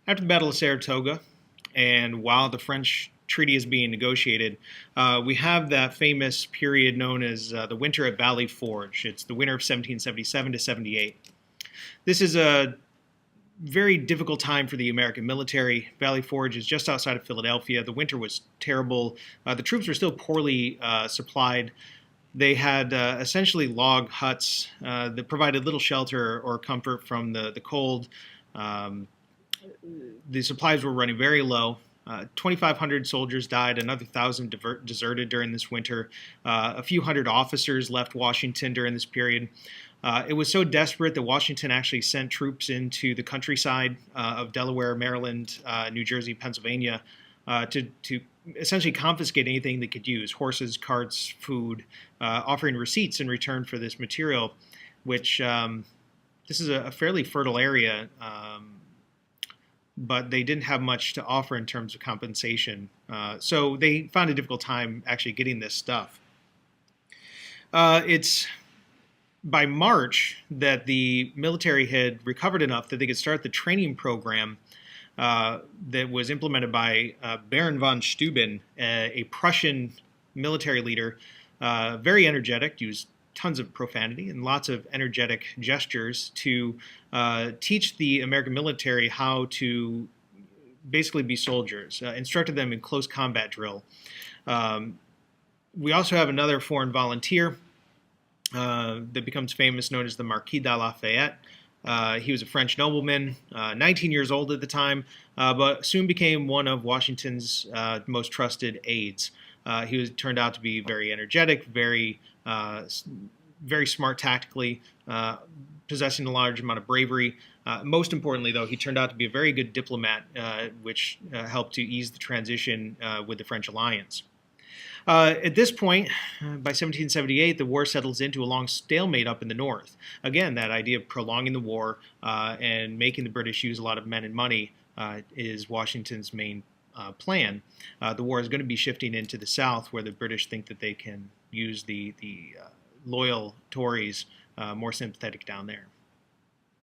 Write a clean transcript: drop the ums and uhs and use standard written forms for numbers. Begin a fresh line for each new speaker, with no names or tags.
After the Battle of Saratoga, and while the French treaty is being negotiated, we have that famous period known as the Winter at Valley Forge. It's the winter of 1777 to 78. This is a very difficult time for the American military. Valley Forge is just outside of Philadelphia. The winter was terrible. The troops were still poorly supplied. They had essentially log huts that provided little shelter or comfort from the cold. The supplies were running very low. 2,500 soldiers died, another 1,000 deserted during this winter. A few hundred officers left Washington during this period. It was so desperate that Washington actually sent troops into the countryside of Delaware, Maryland, New Jersey, Pennsylvania to essentially confiscate anything they could use: horses, carts, food, offering receipts in return for this material, which this is a fairly fertile area, but they didn't have much to offer in terms of compensation. So they found a difficult time actually getting this stuff. It's by March that the military had recovered enough that they could start the training program that was implemented by Baron von Steuben, a Prussian military leader, very energetic, used tons of profanity and lots of energetic gestures to teach the American military how to basically be soldiers, instructed them in close combat drill. We also have another foreign volunteer that becomes famous, known as the Marquis De Lafayette. He was a French nobleman, 19 years old at the time, but soon became one of Washington's most trusted aides. He turned out to be very energetic, very smart tactically, possessing a large amount of bravery. Most importantly, though, he turned out to be a very good diplomat, which helped to ease the transition with the French alliance. At this point, by 1778, the war settles into a long stalemate up in the north. Again, that idea of prolonging the war and making the British use a lot of men and money is Washington's main plan. The war is going to be shifting into the south, where the British think that they can use the loyal Tories more sympathetic down there.